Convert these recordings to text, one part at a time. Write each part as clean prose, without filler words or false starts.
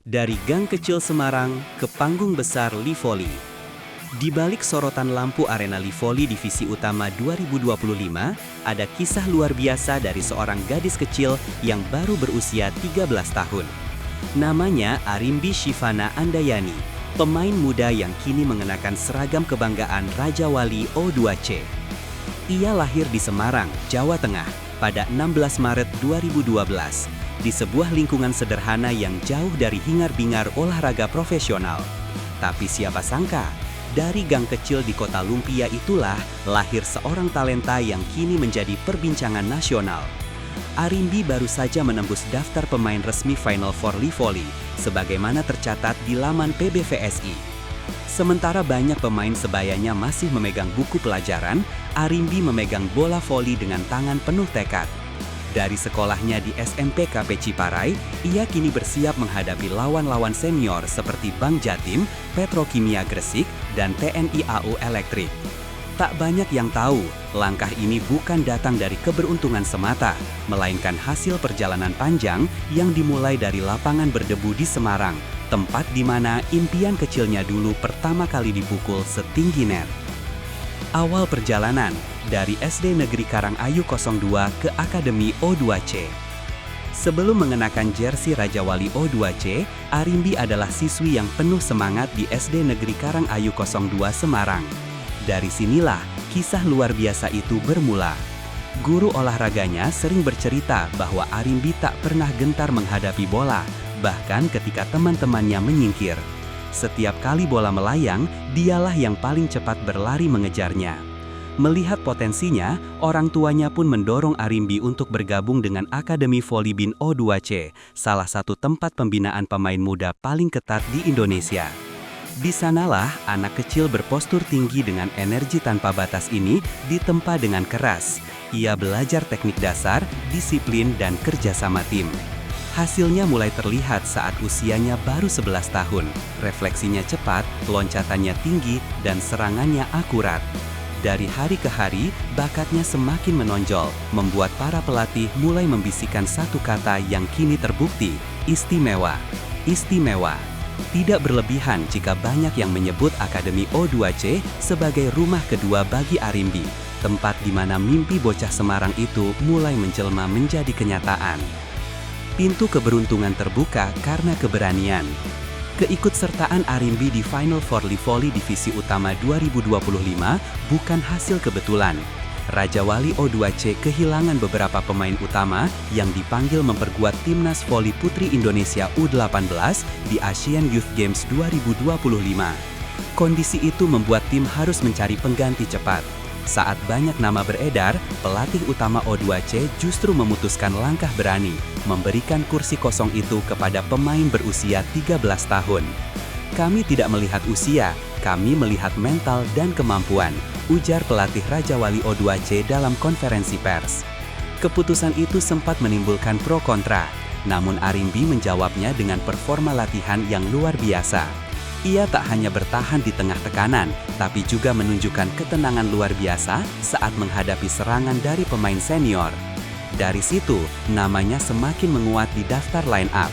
Dari gang kecil Semarang ke panggung besar Livoli. Di balik sorotan lampu arena Livoli Divisi Utama 2025, ada kisah luar biasa dari seorang gadis kecil yang baru berusia 13 tahun. Namanya Arimbi Shivana Andayani, pemain muda yang kini mengenakan seragam kebanggaan Raja Wali O2C. Ia lahir di Semarang, Jawa Tengah, pada 16 Maret 2012. Di sebuah lingkungan sederhana yang jauh dari hingar-bingar olahraga profesional. Tapi siapa sangka, dari gang kecil di kota Lumpia itulah lahir seorang talenta yang kini menjadi perbincangan nasional. Arimbi baru saja menembus daftar pemain resmi Final Four Livoli, sebagaimana tercatat di laman PBVSI. Sementara banyak pemain sebayanya masih memegang buku pelajaran, Arimbi memegang bola voli dengan tangan penuh tekad. Dari sekolahnya di SMPKP Ciparai, ia kini bersiap menghadapi lawan-lawan senior seperti Bank Jatim, Petrokimia Gresik, dan TNI AU Elektrik. Tak banyak yang tahu, langkah ini bukan datang dari keberuntungan semata, melainkan hasil perjalanan panjang yang dimulai dari lapangan berdebu di Semarang, tempat di mana impian kecilnya dulu pertama kali dipukul setinggi net. Awal perjalanan, dari SD Negeri Karangayu 02 ke Akademi O2C. Sebelum mengenakan jersey Raja Wali O2C, Arimbi adalah siswi yang penuh semangat di SD Negeri Karangayu 02 Semarang. Dari sinilah kisah luar biasa itu bermula. Guru olahraganya sering bercerita bahwa Arimbi tak pernah gentar menghadapi bola, bahkan ketika teman-temannya menyingkir. Setiap kali bola melayang, dialah yang paling cepat berlari mengejarnya. Melihat potensinya, orang tuanya pun mendorong Arimbi untuk bergabung dengan Akademi Volleybin O2C, salah satu tempat pembinaan pemain muda paling ketat di Indonesia. Di sanalah anak kecil berpostur tinggi dengan energi tanpa batas ini ditempa dengan keras. Ia belajar teknik dasar, disiplin, dan kerjasama tim. Hasilnya mulai terlihat saat usianya baru 11 tahun. Refleksinya cepat, loncatannya tinggi, dan serangannya akurat. Dari hari ke hari, bakatnya semakin menonjol, membuat para pelatih mulai membisikkan satu kata yang kini terbukti, istimewa. Istimewa. Tidak berlebihan jika banyak yang menyebut Akademi O2C sebagai rumah kedua bagi Arimbi, tempat di mana mimpi bocah Semarang itu mulai menjelma menjadi kenyataan. Pintu keberuntungan terbuka karena keberanian. Keikutsertaan Arimbi di Final Four Livoli Divisi Utama 2025 bukan hasil kebetulan. Raja Wali O2C kehilangan beberapa pemain utama yang dipanggil memperkuat timnas voli putri Indonesia U18 di Asian Youth Games 2025. Kondisi itu membuat tim harus mencari pengganti cepat. Saat banyak nama beredar, pelatih utama O2C justru memutuskan langkah berani, memberikan kursi kosong itu kepada pemain berusia 13 tahun. Kami tidak melihat usia, kami melihat mental dan kemampuan, ujar pelatih Raja Wali O2C dalam konferensi pers. Keputusan itu sempat menimbulkan pro kontra, namun Arimbi menjawabnya dengan performa latihan yang luar biasa. Ia tak hanya bertahan di tengah tekanan, tapi juga menunjukkan ketenangan luar biasa saat menghadapi serangan dari pemain senior. Dari situ, namanya semakin menguat di daftar line-up.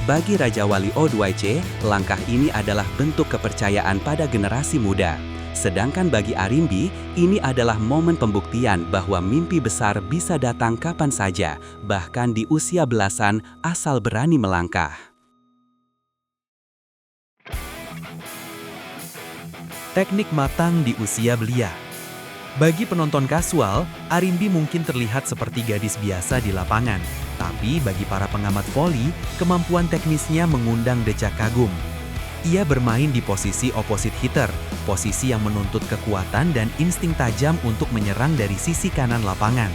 Bagi Raja Wali O2C, langkah ini adalah bentuk kepercayaan pada generasi muda. Sedangkan bagi Arimbi, ini adalah momen pembuktian bahwa mimpi besar bisa datang kapan saja, bahkan di usia belasan asal berani melangkah. Teknik matang di usia belia. Bagi penonton kasual, Arimbi mungkin terlihat seperti gadis biasa di lapangan. Tapi bagi para pengamat voli, kemampuan teknisnya mengundang decak kagum. Ia bermain di posisi opposite hitter, posisi yang menuntut kekuatan dan insting tajam untuk menyerang dari sisi kanan lapangan.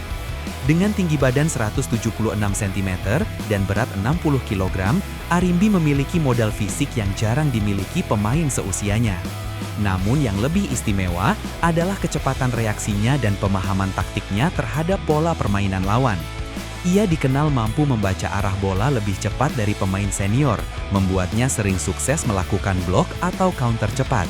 Dengan tinggi badan 176 cm dan berat 60 kg, Arimbi memiliki modal fisik yang jarang dimiliki pemain seusianya. Namun yang lebih istimewa adalah kecepatan reaksinya dan pemahaman taktiknya terhadap pola permainan lawan. Ia dikenal mampu membaca arah bola lebih cepat dari pemain senior, membuatnya sering sukses melakukan blok atau counter cepat.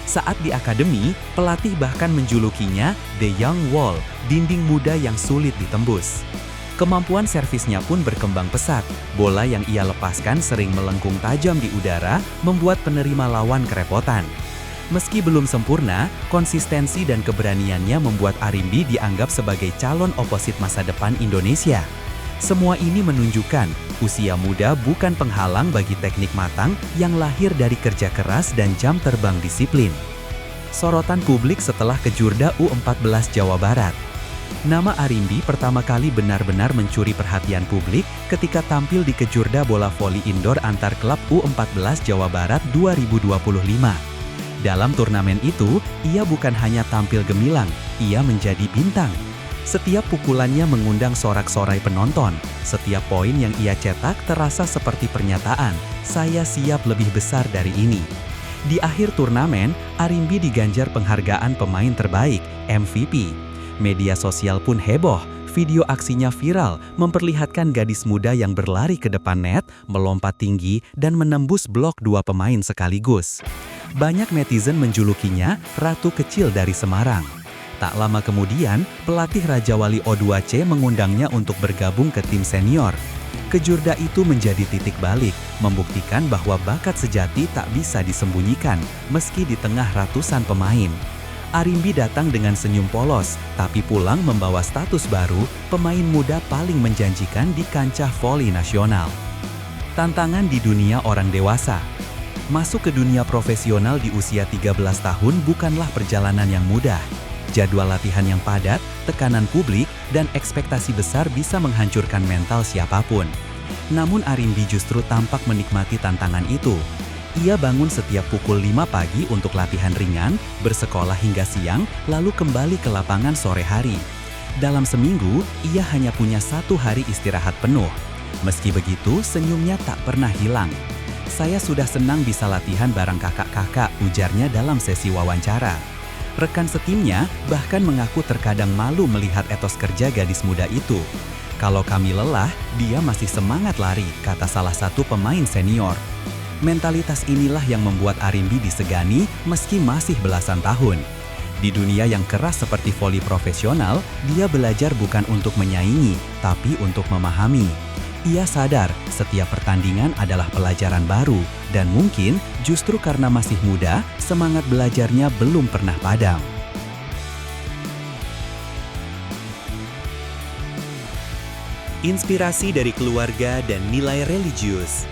Saat di akademi, pelatih bahkan menjulukinya The Young Wall, dinding muda yang sulit ditembus. Kemampuan servisnya pun berkembang pesat. Bola yang ia lepaskan sering melengkung tajam di udara, membuat penerima lawan kerepotan. Meski belum sempurna, konsistensi dan keberaniannya membuat Arimbi dianggap sebagai calon oposit masa depan Indonesia. Semua ini menunjukkan, usia muda bukan penghalang bagi teknik matang yang lahir dari kerja keras dan jam terbang disiplin. Sorotan publik setelah Kejurda U14 Jawa Barat. Nama Arimbi pertama kali benar-benar mencuri perhatian publik ketika tampil di Kejurda bola voli indoor antar klub U14 Jawa Barat 2025. Dalam turnamen itu, ia bukan hanya tampil gemilang, ia menjadi bintang. Setiap pukulannya mengundang sorak-sorai penonton. Setiap poin yang ia cetak terasa seperti pernyataan, "Saya siap lebih besar dari ini." Di akhir turnamen, Arimbi diganjar penghargaan pemain terbaik, MVP. Media sosial pun heboh, video aksinya viral, memperlihatkan gadis muda yang berlari ke depan net, melompat tinggi, dan menembus blok dua pemain sekaligus. Banyak netizen menjulukinya Ratu Kecil dari Semarang. Tak lama kemudian, pelatih Raja Wali O2C mengundangnya untuk bergabung ke tim senior. Kejurda itu menjadi titik balik, membuktikan bahwa bakat sejati tak bisa disembunyikan, meski di tengah ratusan pemain. Arimbi datang dengan senyum polos, tapi pulang membawa status baru, pemain muda paling menjanjikan di kancah voli nasional. Tantangan di dunia orang dewasa. Masuk ke dunia profesional di usia 13 tahun bukanlah perjalanan yang mudah. Jadwal latihan yang padat, tekanan publik, dan ekspektasi besar bisa menghancurkan mental siapapun. Namun Arimbi justru tampak menikmati tantangan itu. Ia bangun setiap pukul 5 pagi untuk latihan ringan, bersekolah hingga siang, lalu kembali ke lapangan sore hari. Dalam seminggu, ia hanya punya 1 hari istirahat penuh. Meski begitu, senyumnya tak pernah hilang. "Saya sudah senang bisa latihan bareng kakak-kakak," ujarnya dalam sesi wawancara. Rekan setimnya bahkan mengaku terkadang malu melihat etos kerja gadis muda itu. "Kalau kami lelah, dia masih semangat lari," kata salah satu pemain senior. Mentalitas inilah yang membuat Arimbi disegani meski masih belasan tahun. Di dunia yang keras seperti voli profesional, dia belajar bukan untuk menyaingi, tapi untuk memahami. Ia sadar setiap pertandingan adalah pelajaran baru, dan mungkin justru karena masih muda, semangat belajarnya belum pernah padam. Inspirasi dari keluarga dan nilai religius.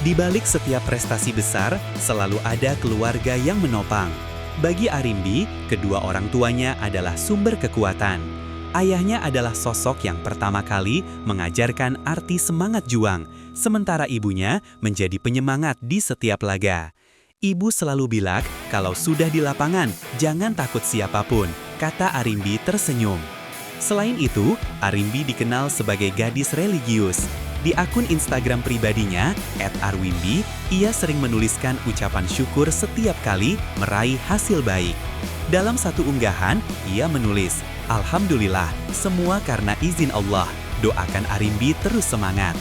Di balik setiap prestasi besar, selalu ada keluarga yang menopang. Bagi Arimbi, kedua orang tuanya adalah sumber kekuatan. Ayahnya adalah sosok yang pertama kali mengajarkan arti semangat juang, sementara ibunya menjadi penyemangat di setiap laga. Ibu selalu bilang, "Kalau sudah di lapangan, jangan takut siapapun," kata Arimbi tersenyum. Selain itu, Arimbi dikenal sebagai gadis religius. Di akun Instagram pribadinya, @arwimbi, ia sering menuliskan ucapan syukur setiap kali meraih hasil baik. Dalam satu unggahan, ia menulis, "Alhamdulillah, semua karena izin Allah. Doakan Arimbi terus semangat."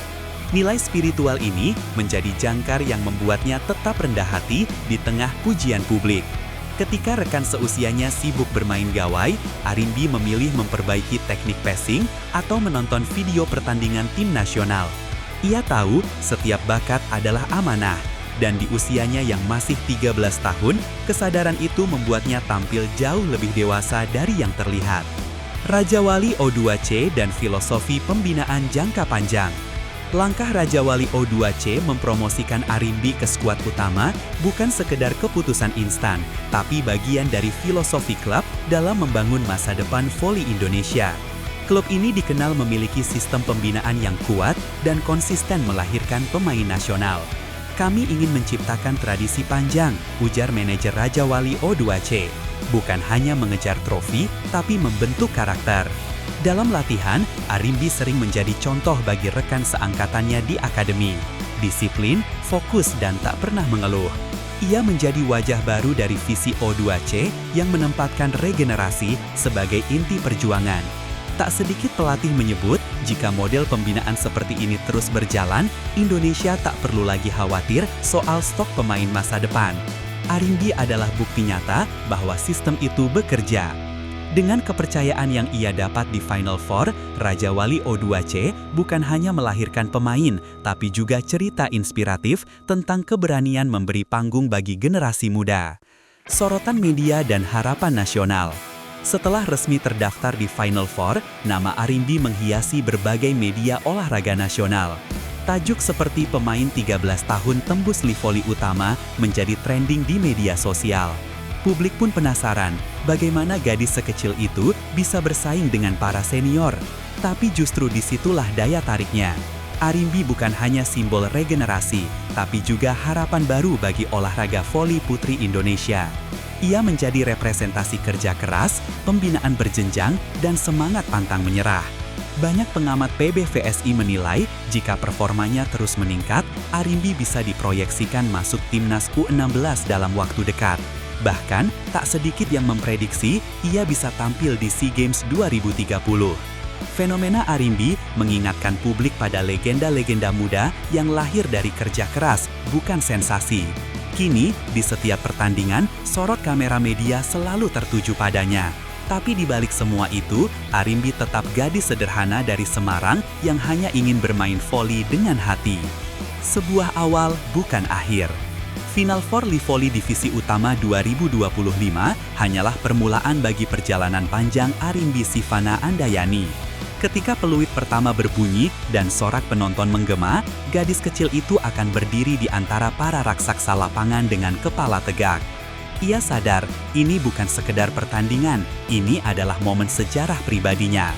Nilai spiritual ini menjadi jangkar yang membuatnya tetap rendah hati di tengah pujian publik. Ketika rekan seusianya sibuk bermain gawai, Arimbi memilih memperbaiki teknik passing atau menonton video pertandingan tim nasional. Ia tahu setiap bakat adalah amanah, dan di usianya yang masih 13 tahun, kesadaran itu membuatnya tampil jauh lebih dewasa dari yang terlihat. Raja Wali O2C dan filosofi pembinaan jangka panjang. Langkah Raja Wali O2C mempromosikan Arimbi ke skuad utama bukan sekedar keputusan instan, tapi bagian dari filosofi klub dalam membangun masa depan voli Indonesia. Klub ini dikenal memiliki sistem pembinaan yang kuat dan konsisten melahirkan pemain nasional. "Kami ingin menciptakan tradisi panjang," ujar manajer Raja Wali O2C. "Bukan hanya mengejar trofi, tapi membentuk karakter." Dalam latihan, Arimbi sering menjadi contoh bagi rekan seangkatannya di akademi. Disiplin, fokus, dan tak pernah mengeluh. Ia menjadi wajah baru dari visi O2C yang menempatkan regenerasi sebagai inti perjuangan. Tak sedikit pelatih menyebut, jika model pembinaan seperti ini terus berjalan, Indonesia tak perlu lagi khawatir soal stok pemain masa depan. Arimbi adalah bukti nyata bahwa sistem itu bekerja. Dengan kepercayaan yang ia dapat di Final Four, Raja Wali O2C bukan hanya melahirkan pemain, tapi juga cerita inspiratif tentang keberanian memberi panggung bagi generasi muda. Sorotan media dan harapan nasional. Setelah resmi terdaftar di Final Four, nama Arimbi menghiasi berbagai media olahraga nasional. Tajuk seperti pemain 13 tahun tembus Livoli utama menjadi trending di media sosial. Publik pun penasaran, bagaimana gadis sekecil itu bisa bersaing dengan para senior. Tapi justru disitulah daya tariknya. Arimbi bukan hanya simbol regenerasi, tapi juga harapan baru bagi olahraga voli putri Indonesia. Ia menjadi representasi kerja keras, pembinaan berjenjang, dan semangat pantang menyerah. Banyak pengamat PBVSI menilai, jika performanya terus meningkat, Arimbi bisa diproyeksikan masuk timnas U16 dalam waktu dekat. Bahkan, tak sedikit yang memprediksi ia bisa tampil di SEA Games 2030. Fenomena Arimbi mengingatkan publik pada legenda-legenda muda yang lahir dari kerja keras, bukan sensasi. Kini, di setiap pertandingan, sorot kamera media selalu tertuju padanya. Tapi di balik semua itu, Arimbi tetap gadis sederhana dari Semarang yang hanya ingin bermain voli dengan hati. Sebuah awal, bukan akhir. Final Four Livoli Divisi Utama 2025 hanyalah permulaan bagi perjalanan panjang Arimbi Sivana Andayani. Ketika peluit pertama berbunyi dan sorak penonton menggema, gadis kecil itu akan berdiri di antara para raksasa lapangan dengan kepala tegak. Ia sadar, ini bukan sekedar pertandingan, ini adalah momen sejarah pribadinya.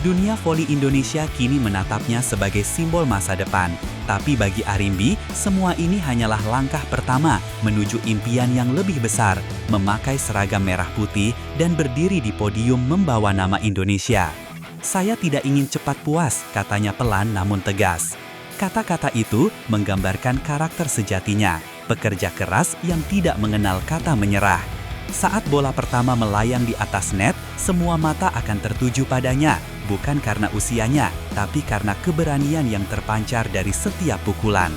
Dunia voli Indonesia kini menatapnya sebagai simbol masa depan. Tapi bagi Arimbi, semua ini hanyalah langkah pertama menuju impian yang lebih besar, memakai seragam merah putih dan berdiri di podium membawa nama Indonesia. Saya tidak ingin cepat puas, katanya pelan namun tegas. Kata-kata itu menggambarkan karakter sejatinya, pekerja keras yang tidak mengenal kata menyerah. Saat bola pertama melayang di atas net, semua mata akan tertuju padanya, bukan karena usianya, tapi karena keberanian yang terpancar dari setiap pukulan.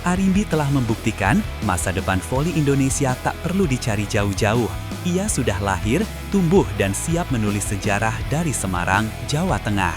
Arimbi telah membuktikan masa depan voli Indonesia tak perlu dicari jauh-jauh. Ia sudah lahir, tumbuh, dan siap menulis sejarah dari Semarang, Jawa Tengah.